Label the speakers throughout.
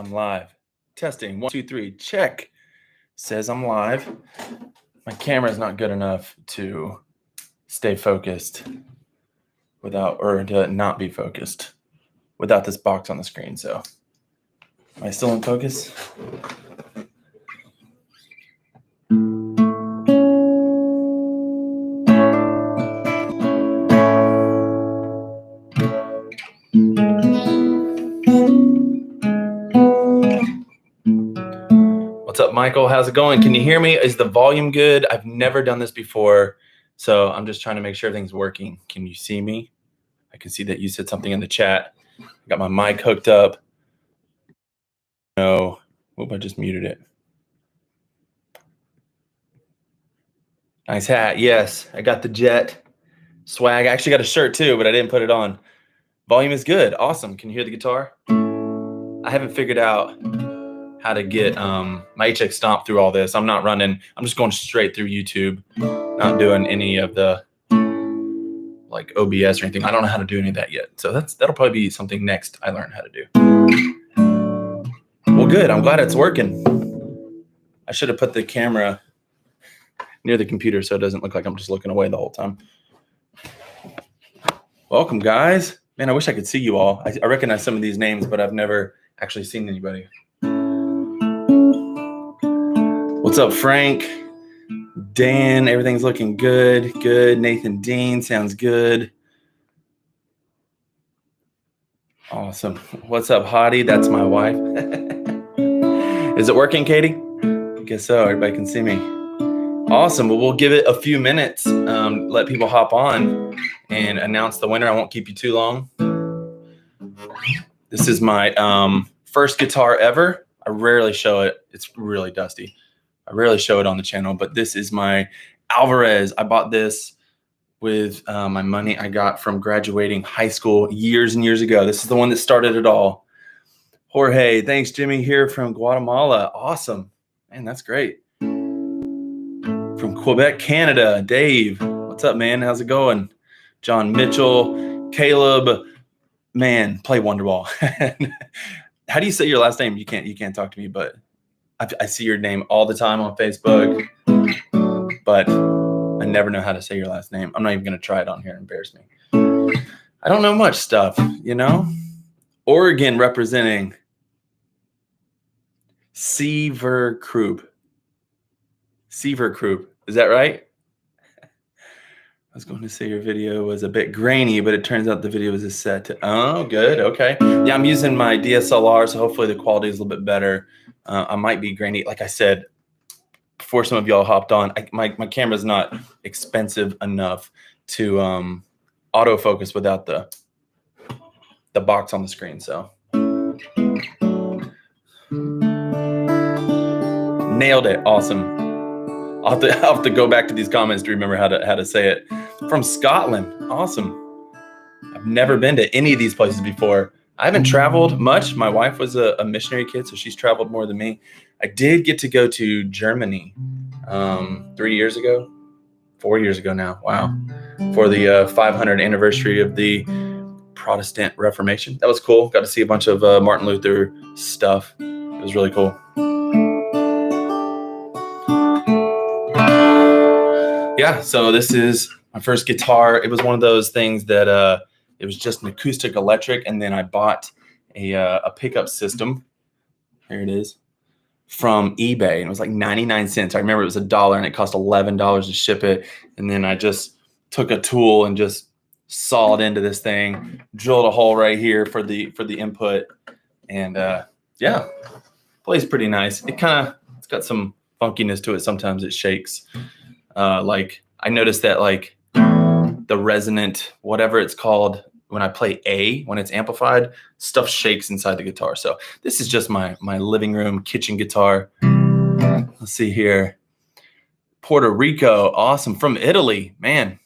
Speaker 1: I'm live. Testing. 1, 2, 3. Check. Says I'm live. My camera is not good enough to stay focused without, or to not be focused without this box on the screen. So, am I still in focus? What's up, Michael? How's it going? Can you hear me? Is the volume good? I've never done this before, so I'm just trying to make sure everything's working. Can you see me? I can see that you said something in the chat. I got my mic hooked up. No, I just muted it. Nice hat. Yes, I got the Jet swag. I actually got a shirt too, but I didn't put it on. Volume is good. Awesome. Can you hear the guitar? I haven't figured out how to get my HX Stomp through all this. I'm not running. I'm just going straight through YouTube, not doing any of the like OBS or anything. I don't know how to do any of that yet. So that'll probably be something next I learn how to do. Well, good. I'm glad it's working. I should have put the camera near the computer so it doesn't look like I'm just looking away the whole time. Welcome, guys. Man, I wish I could see you all. I recognize some of these names, but I've never actually seen anybody. What's up, Frank? Dan, everything's looking good. Good. Nathan Dean, sounds good. Awesome. What's up, Hottie? That's my wife. Is it working, Katie? I guess so. Everybody can see me. Awesome. Well, we'll give it a few minutes, let people hop on and announce the winner. I won't keep you too long. This is my first guitar ever. I rarely show it. It's really dusty. I rarely show it on the channel, but this is my Alvarez. I bought this with my money I got from graduating high school years and years ago. This is the one that started it all. Jorge, thanks, Jimmy, here from Guatemala. Awesome. Man, that's great. From Quebec, Canada, Dave. What's up, man? How's it going? John Mitchell, Caleb. Man, play Wonderball. How do you say your last name? You can't talk to me, but I see your name all the time on Facebook, but I never know how to say your last name. I'm not even going to try it on here and embarrass me. I don't know much stuff, you know? Oregon representing Severkrupp. Severkrupp. Is that right? I was going to say your video was a bit grainy, but it turns out the video was a set. Oh, good. Okay. Yeah, I'm using my DSLR, so hopefully the quality is a little bit better. I might be grainy. Like I said, before some of y'all hopped on, my camera's not expensive enough to autofocus without the box on the screen. So nailed it. Awesome. I'll have to go back to these comments to remember how to say it. From Scotland. Awesome. I've never been to any of these places before. I haven't traveled much. My wife was a missionary kid, so she's traveled more than me. I did get to go to Germany 4 years ago now. Wow. For the 500th anniversary of the Protestant Reformation. That was cool. Got to see a bunch of Martin Luther stuff. It was really cool. Yeah, so this is my first guitar. It was one of those things that it was just an acoustic electric, and then I bought a pickup system. Here it is from eBay, and it was like 99 cents. I remember it was $1, and it cost $11 to ship it. And then I just took a tool and just sawed into this thing, drilled a hole right here for the input, and yeah, plays pretty nice. It's got some funkiness to it. Sometimes it shakes. Like I noticed that like the resonant, whatever it's called, when I play A, when it's amplified, stuff shakes inside the guitar. So this is just my living room kitchen guitar. Let's see here. Puerto Rico. Awesome. From Italy. Man,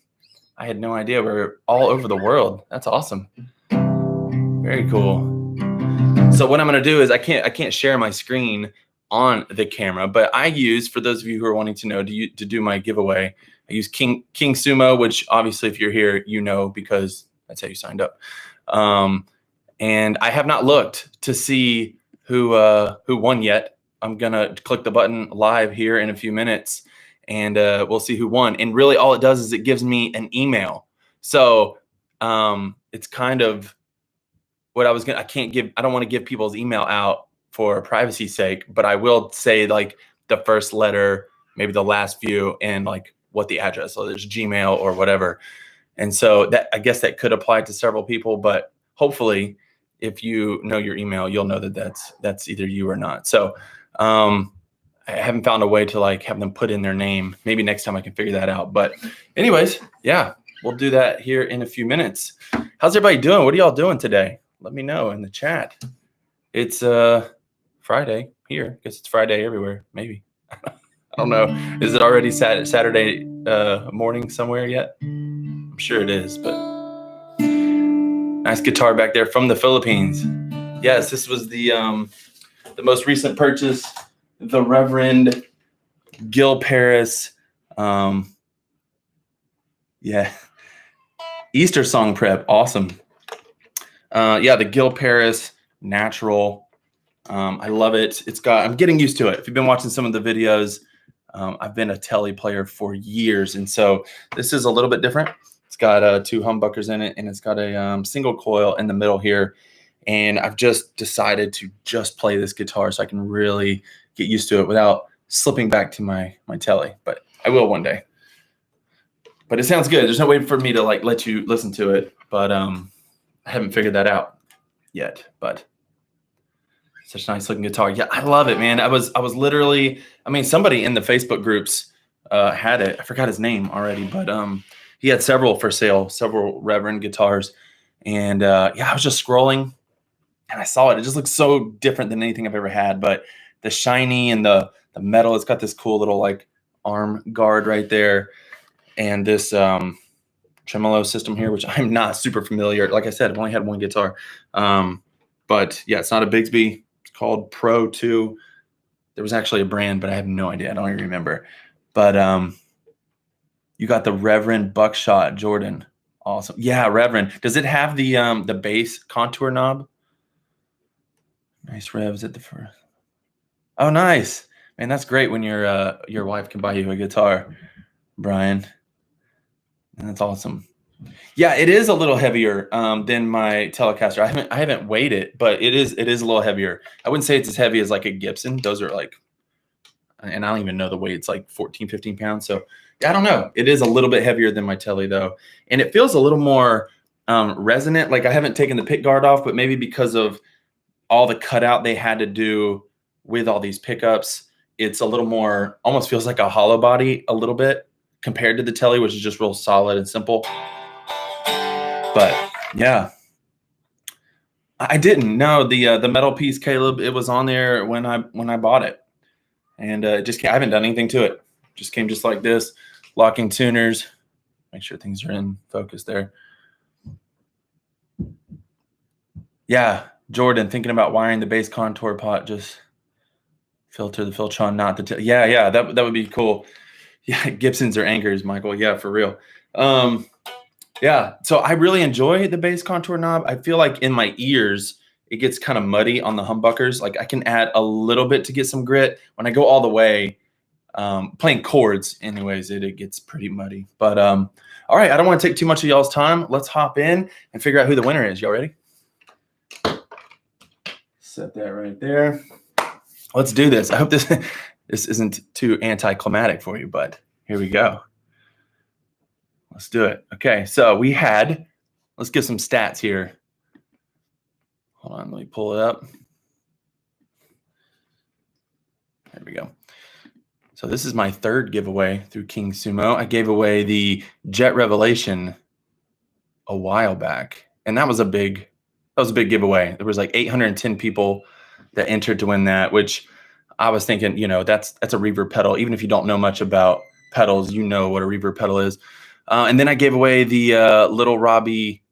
Speaker 1: I had no idea we're all over the world. That's awesome. Very cool. So what I'm going to do is I can't share my screen on the camera, but I use, for those of you who are wanting to know, to do my giveaway, I use King Sumo, which obviously if you're here, you know, because that's how you signed up. And I have not looked to see who won yet. I'm gonna click the button live here in a few minutes, and we'll see who won. And really, all it does is it gives me an email. So it's kind of what I was gonna. I don't want to give people's email out for privacy's sake, but I will say like the first letter, maybe the last few, and like what the address. So there's Gmail or whatever. And so that, I guess that could apply to several people, but hopefully if you know your email, you'll know that that's either you or not. So I haven't found a way to like have them put in their name. Maybe next time I can figure that out. But anyways, yeah, we'll do that here in a few minutes. How's everybody doing? What are y'all doing today? Let me know in the chat. It's Friday here. I guess it's Friday everywhere, maybe. I don't know. Is it already Saturday morning somewhere yet? I'm sure it is, but nice guitar back there from the Philippines. Yes, this was the most recent purchase, the Reverend Gil Paris. Yeah, Easter song prep, awesome. Yeah, the Gil Paris natural. I love it. I'm getting used to it. If you've been watching some of the videos, I've been a Tele player for years, and so this is a little bit different. It's got 2 humbuckers in it, and it's got a single coil in the middle here. And I've just decided to just play this guitar so I can really get used to it without slipping back to my Tele. But I will one day. But it sounds good. There's no way for me to like let you listen to it, but I haven't figured that out yet. But such a nice looking guitar. Yeah, I love it, man. I was literally, I mean, somebody in the Facebook groups had it. I forgot his name already, but he had several for sale, several Reverend guitars. And yeah, I was just scrolling and I saw it. It just looks so different than anything I've ever had. But the shiny and the metal, it's got this cool little like arm guard right there. And this tremolo system here, which I'm not super familiar. Like I said, I've only had one guitar. But yeah, it's not a Bigsby. It's called Pro 2. There was actually a brand, but I have no idea. I don't even remember. But you got the Reverend Buckshot Jordan. Awesome. Yeah, Reverend. Does it have the bass contour knob? Nice revs at the first. Oh, nice. Man, that's great when your wife can buy you a guitar, Brian. And that's awesome. Yeah, it is a little heavier than my Telecaster. I haven't weighed it, but it is a little heavier. I wouldn't say it's as heavy as like a Gibson. Those are like, and I don't even know the weight. It's like 14, 15 pounds. So I don't know. It is a little bit heavier than my Tele though. And it feels a little more resonant. Like I haven't taken the pick guard off, but maybe because of all the cutout they had to do with all these pickups, it's a little more, almost feels like a hollow body a little bit compared to the Tele, which is just real solid and simple. But yeah, I didn't know the metal piece, Caleb. It was on there when I bought it, and I haven't done anything to it. Just came just like this, locking tuners. Make sure things are in focus there. Yeah, Jordan, thinking about wiring the bass contour pot. Just filter the Filtron, not the yeah. That would be cool. Yeah, Gibsons or anchors, Michael. Yeah, for real. Yeah, so I really enjoy the bass contour knob. I feel like in my ears, it gets kind of muddy on the humbuckers. Like I can add a little bit to get some grit. When I go all the way, playing chords anyways, it gets pretty muddy. But all right, I don't want to take too much of y'all's time. Let's hop in and figure out who the winner is. Y'all ready? Set that right there. Let's do this. I hope this isn't too anticlimactic for you, but here we go. Let's do it. Okay, so let's give some stats here. Hold on, let me pull it up. There we go. So this is my 3rd giveaway through King Sumo. I gave away the Jet Revelation a while back, and that was a big giveaway. There was like 810 people that entered to win that, which I was thinking, you know, that's a reverb pedal. Even if you don't know much about pedals, you know what a reverb pedal is. And then I gave away the Little Robbie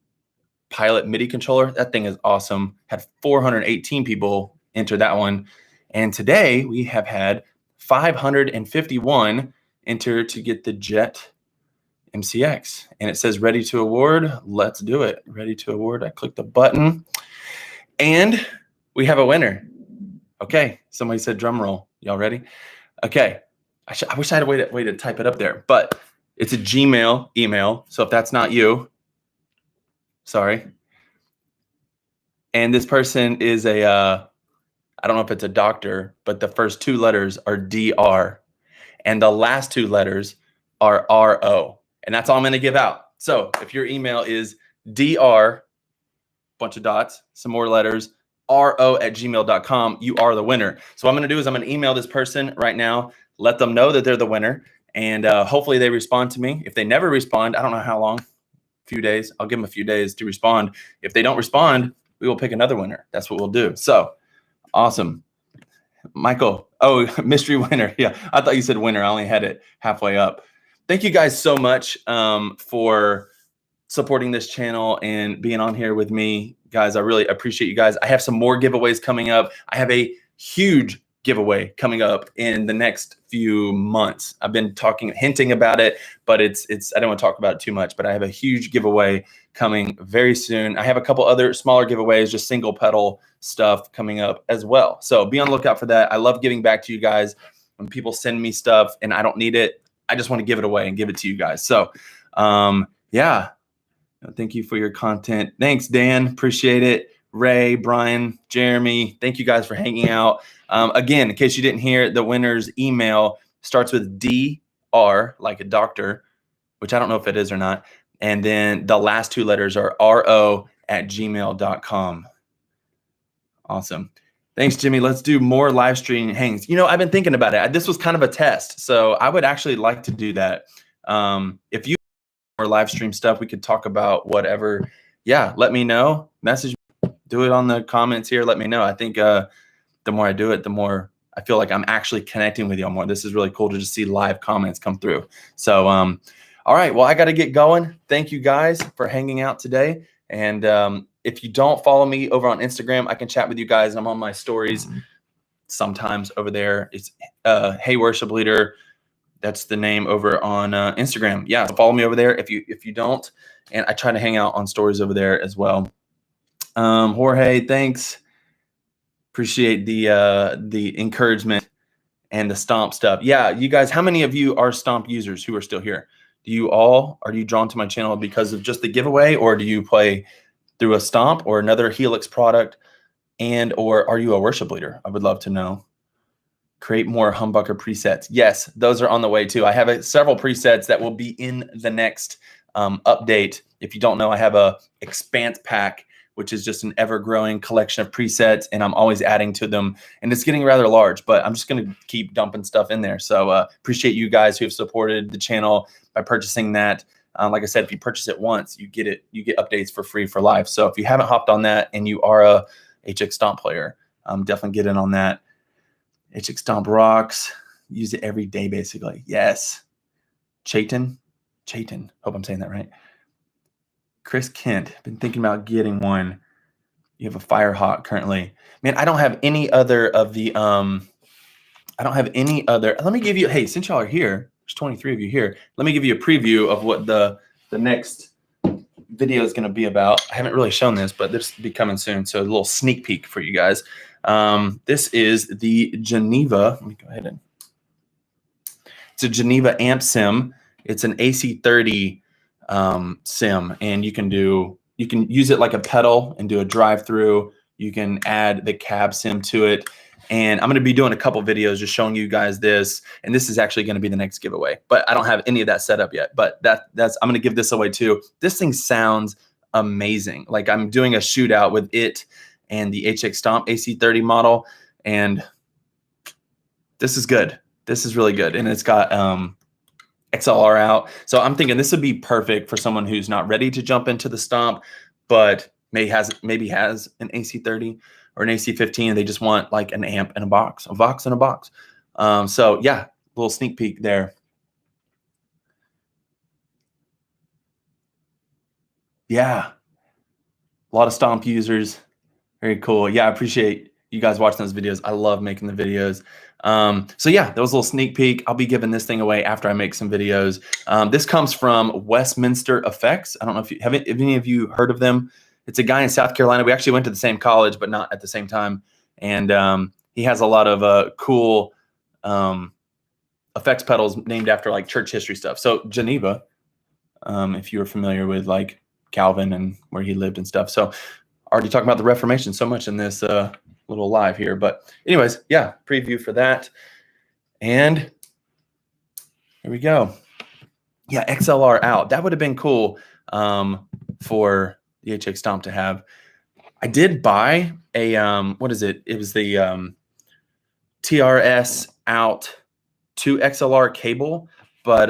Speaker 1: Pilot MIDI controller. That thing is awesome. Had 418 people enter that one. And today we have had 551 enter to get the Jet MCX. And it says ready to award. Let's do it. Ready to award. I click the button. And we have a winner. Okay, somebody said drum roll. Y'all ready? Okay. I wish I had a way to type it up there, but it's a Gmail email. So if that's not you, sorry. And this person is I don't know if it's a doctor, but the first two letters are DR and the last two letters are RO. And that's all I'm going to give out. So if your email is DR, bunch of dots, some more letters, ro@gmail.com, you are the winner. So what I'm going to do is I'm going to email this person right now, let them know that they're the winner, and hopefully they respond to me. If they never respond, I don't know how long, a few days. I'll give them a few days to respond. If they don't respond, we will pick another winner. That's what we'll do. So awesome. Michael, oh, mystery winner. Yeah, I thought you said winner. I only had it halfway up. Thank you guys so much for supporting this channel and being on here with me. Guys, I really appreciate you guys. I have some more giveaways coming up. I have a huge giveaway coming up in the next few months. I've been hinting about it, but I don't want to talk about it too much, but I have a huge giveaway coming very soon. I have a couple other smaller giveaways, just single pedal stuff coming up as well. So be on the lookout for that. I love giving back to you guys. When people send me stuff and I don't need it, I just want to give it away and give it to you guys. So yeah, thank you for your content. Thanks, Dan. Appreciate it. Ray, Brian, Jeremy, thank you guys for hanging out. Again, in case you didn't hear, the winner's email starts with DR, like a doctor, which I don't know if it is or not. And then the last two letters are ro@gmail.com. Awesome. Thanks, Jimmy. Let's do more live stream hangs. You know, I've been thinking about it. This was kind of a test, so I would actually like to do that. If you more live stream stuff, we could talk about whatever. Yeah, let me know. Message me. Do it on the comments here. Let me know. I think the more I do it, the more I feel like I'm actually connecting with y'all more. This is really cool to just see live comments come through. So, all right. Well, I got to get going. Thank you guys for hanging out today. And if you don't follow me over on Instagram, I can chat with you guys. I'm on my stories sometimes over there. It's Hey Worship Leader. That's the name over on Instagram. Yeah, so follow me over there if you don't. And I try to hang out on stories over there as well. Jorge, thanks. Appreciate the encouragement and the Stomp stuff. Yeah, you guys, how many of you are Stomp users who are still here? Are you drawn to my channel because of just the giveaway, or do you play through a Stomp or another Helix product, or are you a worship leader? I would love to know. Create more humbucker presets. Yes, those are on the way too. I have several presets that will be in the next update. If you don't know, I have a Expanse pack, which is just an ever-growing collection of presets, and I'm always adding to them. And it's getting rather large, but I'm just going to keep dumping stuff in there. So appreciate you guys who have supported the channel by purchasing that. Like I said, if you purchase it once, you get updates for free for life. So if you haven't hopped on that and you are a HX Stomp player, definitely get in on that. HX Stomp rocks. Use it every day, basically. Yes. Chayton. Hope I'm saying that right. Chris Kent. Been thinking about getting one. You have a Firehawk currently. Man, I don't have any other of the let me give you, hey, since y'all are here, there's 23 of you here. Let me give you a preview of what the next video is going to be about. I haven't really shown this, but this will be coming soon. So a little sneak peek for you guys. This is the Geneva. Let me go ahead it's a Geneva amp sim. It's an AC30 sim, and you can use it like a pedal and do a drive through. You can add the cab sim to it. And I'm going to be doing a couple videos just showing you guys this. And this is actually going to be the next giveaway, but I don't have any of that set up yet. But I'm going to give this away too. This thing sounds amazing. Like I'm doing a shootout with it and the HX Stomp AC30 model. And this is good. This is really good. And it's got XLR out. So I'm thinking this would be perfect for someone who's not ready to jump into the Stomp, but maybe has an AC30 or an AC15, and they just want like an amp and a box. So yeah, a little sneak peek there. Yeah, a lot of Stomp users. Very cool. Yeah, I appreciate you guys watching those videos. I love making the videos. So yeah, that was a little sneak peek. I'll be giving this thing away after I make some videos. This comes from Westminster Effects. I don't know if any of you heard of them. It's a guy in South Carolina. We actually went to the same college, but not at the same time. And he has a lot of cool effects pedals named after like church history stuff. So Geneva, if you were familiar with like Calvin and where he lived and stuff. So already talking about the Reformation so much in this little live here. But anyways, yeah, preview for that. And here we go. Yeah, XLR out. That would have been cool for the HX Stomp to have. I did buy a, what is it? It was the TRS out to XLR cable, but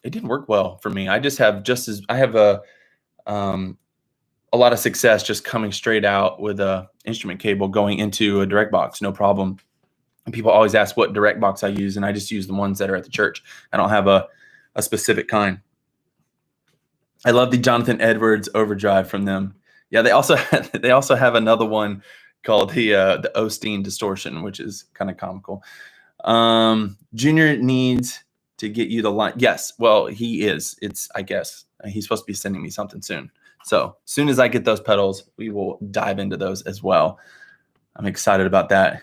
Speaker 1: it didn't work well for me. I just have I have a lot of success just coming straight out with a instrument cable going into a direct box, no problem. And people always ask what direct box I use, and I just use the ones that are at the church. I don't have a specific kind. I love the Jonathan Edwards overdrive from them. Yeah, they also have another one called the Osteen distortion, which is kind of comical. Junior needs to get you the line. Yes, well, he is. I guess he's supposed to be sending me something soon. So as soon as I get those pedals, we will dive into those as well. I'm excited about that.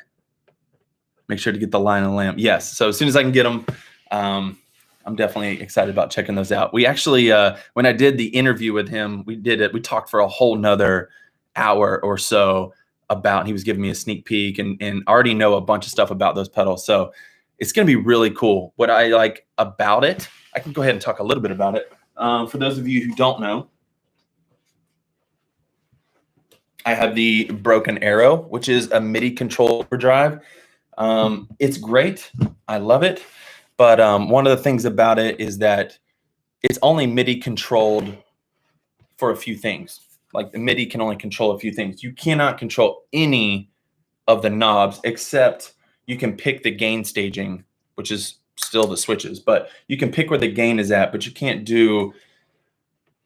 Speaker 1: Make sure to get the line and lamp. Yes. So as soon as I can get them, I'm definitely excited about checking those out. We actually, when I did the interview with him, we talked for a whole nother hour or so about, he was giving me a sneak peek and already know a bunch of stuff about those pedals. So it's going to be really cool. What I like about it, I can go ahead and talk a little bit about it. For those of you who don't know, I have the Broken Arrow, which is a MIDI control overdrive. It's great. I love it. But one of the things about it is that it's only MIDI controlled for a few things. Like the MIDI can only control a few things. You cannot control any of the knobs except you can pick the gain staging, which is still the switches. But you can pick where the gain is at, but you can't do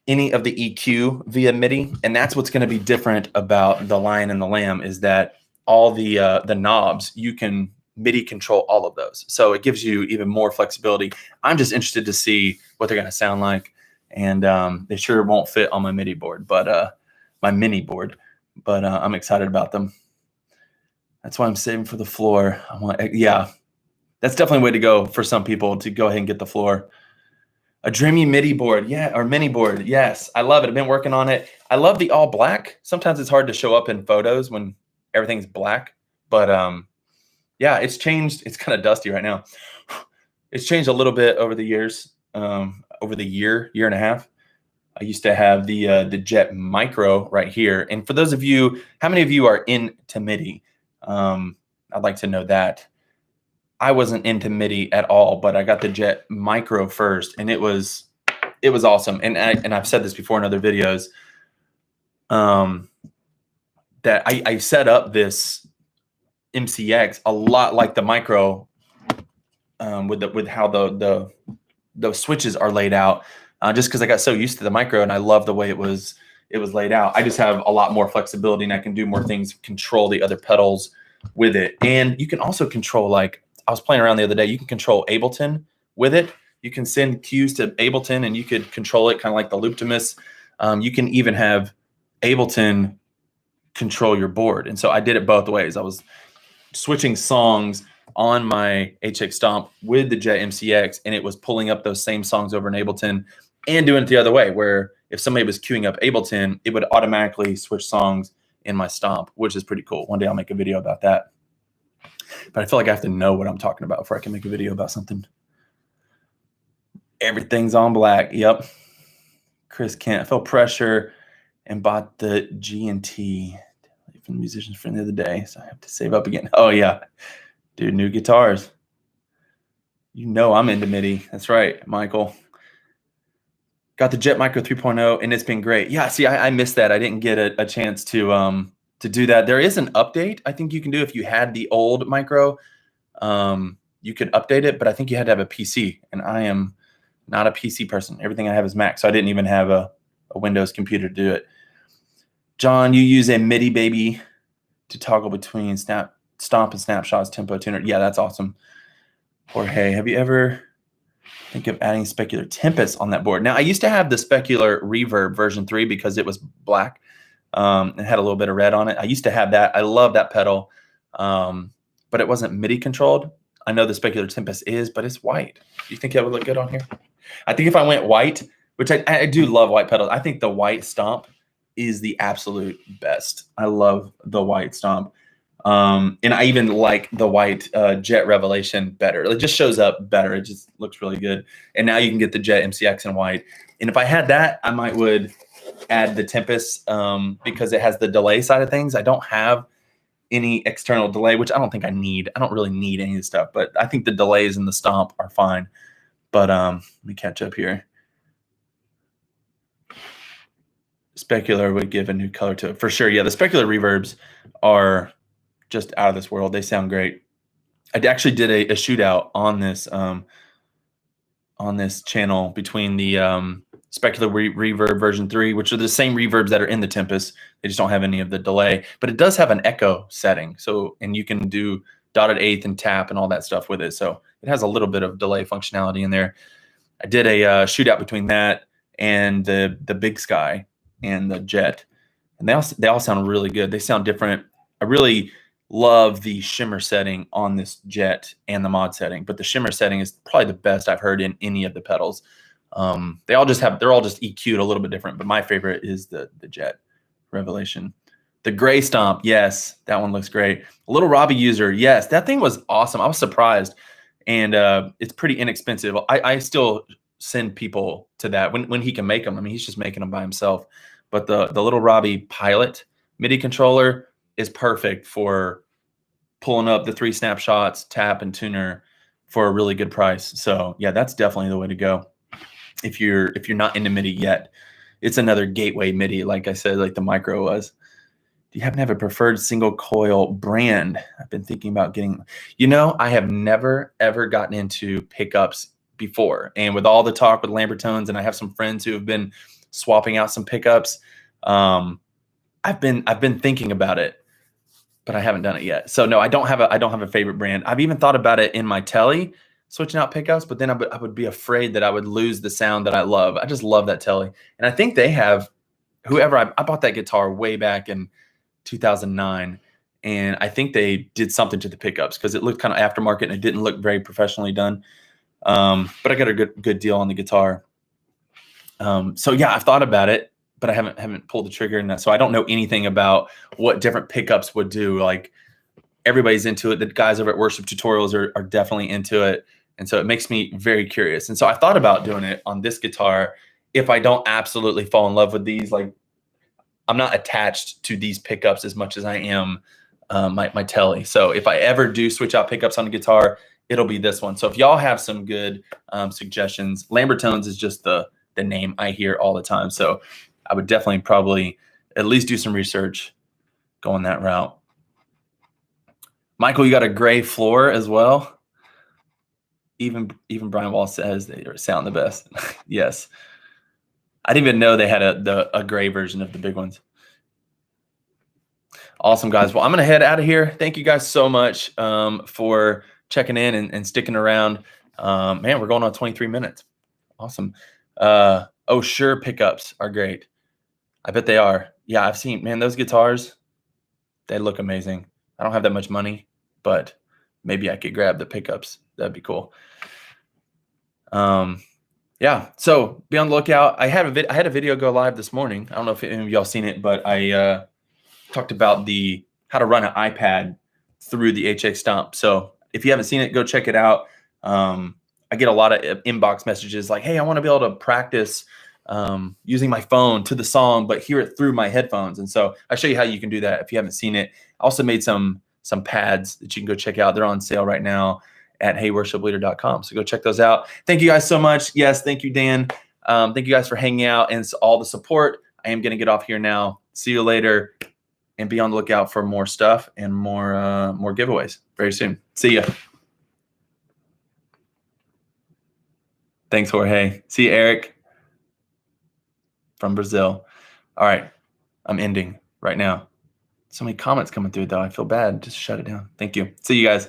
Speaker 1: any of the EQ via MIDI. And that's what's going to be different about the Lion and the Lamb, is that all the knobs, you can MIDI control all of those. So it gives you even more flexibility. I'm just interested to see what they're going to sound like. And they sure won't fit on my MIDI board, but my mini board. But I'm excited about them. That's why I'm saving for the floor. Yeah, that's definitely a way to go for some people, to go ahead and get the floor. A dreamy MIDI board, yeah, or mini board. Yes, I love it. I've been working on it. I love the all black. Sometimes it's hard to show up in photos when everything's black, but yeah, it's changed. It's kind of dusty right now. It's changed a little bit over the years, over the year and a half. I used to have the Jet Micro right here. And for those of you, how many of you are into MIDI? I'd like to know that. I wasn't into MIDI at all, but I got the Jet Micro first, and it was awesome. And I've said this before in other videos, that I set up this MCX a lot like the Micro, with how the switches are laid out, just because I got so used to the Micro and I love the way it was laid out. I just have a lot more flexibility and I can do more things, control the other pedals with it. And you can also control, like I was playing around the other day, you can control Ableton with it. You can send cues to Ableton and you could control it kind of like the Looptimus. You can even have Ableton control your board. And so I did it both ways. I was switching songs on my HX Stomp with the Jet MCX, and it was pulling up those same songs over in Ableton and doing it the other way, where if somebody was queuing up Ableton, it would automatically switch songs in my Stomp, which is pretty cool. One day I'll make a video about that. But I feel like I have to know what I'm talking about before I can make a video about something. Everything's on black. Yep. Chris Kent, I felt pressure and bought the G&T from the musicians friend the other day, so I have to save up again. Oh yeah, dude, new guitars. You know I'm into MIDI. That's right, Michael. Got the Jet Micro 3.0, and it's been great. Yeah, see, I missed that. I didn't get a chance to do that. There is an update I think you can do if you had the old Micro. You could update it, but I think you had to have a PC, and I am not a PC person. Everything I have is Mac, so I didn't even have a Windows computer to do it. John, you use a MIDI baby to toggle between Stomp and Snapshots tempo tuner. Yeah, that's awesome. Jorge, have you ever think of adding Specular Tempest on that board? Now, I used to have the Specular Reverb version 3 because it was black and had a little bit of red on it. I used to have that. I love that pedal. but it wasn't MIDI controlled. I know the Specular Tempest is, but it's white. Do you think that would look good on here? I think if I went white, which I do love white pedals, I think the white Stomp is the absolute best. I love the white Stomp. And I even like the white Jet Revelation better. It just shows up better. It just looks really good. And now you can get the Jet MCX in white. And if I had that, I would add the Tempest because it has the delay side of things. I don't have any external delay, which I don't think I need. I don't really need any of this stuff, but I think the delays in the Stomp are fine. But let me catch up here. Specular would give a new color to it for sure. Yeah, the Specular reverbs are just out of this world. They sound great. I actually did a shootout on this channel between the Specular reverb version 3, which are the same reverbs that are in the Tempest. They just don't have any of the delay, but it does have an echo setting. So, and you can do dotted eighth and tap and all that stuff with it. So it has a little bit of delay functionality in there. I did a shootout between that and the Big Sky and the Jet, and they all sound really good. They sound different. I really love the shimmer setting on this Jet and the mod setting, but the shimmer setting is probably the best I've heard in any of the pedals. They're all just EQ'd a little bit different, but my favorite is the Jet Revelation. The gray Stomp, yes, that one looks great. Little Robbie User, yes, that thing was awesome. I was surprised, and it's pretty inexpensive. I still send people to that when he can make them. I mean, he's just making them by himself. But the Little Robbie Pilot MIDI controller is perfect for pulling up the 3 snapshots, tap, and tuner for a really good price. So yeah, that's definitely the way to go. If you're not into MIDI yet, it's another gateway MIDI, like I said, like the Micro was. Do you happen to have a preferred single coil brand? I've been thinking about getting, I have never ever gotten into pickups before. And with all the talk with Lambertones, and I have some friends who have been swapping out some pickups, I've been thinking about it, but I haven't done it yet. So no, I don't have a favorite brand. I've even thought about it in my Tele, switching out pickups, but then I would be afraid that I would lose the sound that I love. I just love that Tele. And I think they have, whoever, I bought that guitar way back in 2009, and I think they did something to the pickups because it looked kind of aftermarket and it didn't look very professionally done. But I got a good deal on the guitar. So yeah, I've thought about it, but I haven't pulled the trigger in that. So I don't know anything about what different pickups would do. Like, everybody's into it. The guys over at Worship Tutorials are definitely into it. And so it makes me very curious. And so I thought about doing it on this guitar if I don't absolutely fall in love with these. Like, I'm not attached to these pickups as much as I am my Tele. So if I ever do switch out pickups on the guitar, it'll be this one. So if y'all have some good suggestions, Lambertones is just the name I hear all the time. So I would definitely probably at least do some research going that route. Michael, you got a gray floor as well. Even Brian Wall says they sound the best. Yes. I didn't even know they had a gray version of the big ones. Awesome, guys. Well, I'm going to head out of here. Thank you guys so much for checking in and sticking around. Man, we're going on 23 minutes. Awesome. Oh, sure, pickups are great. I bet they are. Yeah, I've seen, man, those guitars, they look amazing. I don't have that much money, but maybe I could grab the pickups. That'd be cool. Yeah, so be on the lookout. I had a video go live this morning. I don't know if any of y'all seen it, but I talked about how to run an iPad through the HX Stomp. So if you haven't seen it, go check it out. I get a lot of inbox messages like, hey, I want to be able to practice using my phone to the song, but hear it through my headphones. And so I'll show you how you can do that if you haven't seen it. I also made some pads that you can go check out. They're on sale right now at heyworshipleader.com. So go check those out. Thank you guys so much. Yes, thank you, Dan. Thank you guys for hanging out and all the support. I am going to get off here now. See you later, and be on the lookout for more stuff and more giveaways very soon. See ya. Thanks, Jorge. See you, Eric from Brazil. All right, I'm ending right now. So many comments coming through, though. I feel bad. Just shut it down. Thank you. See you guys.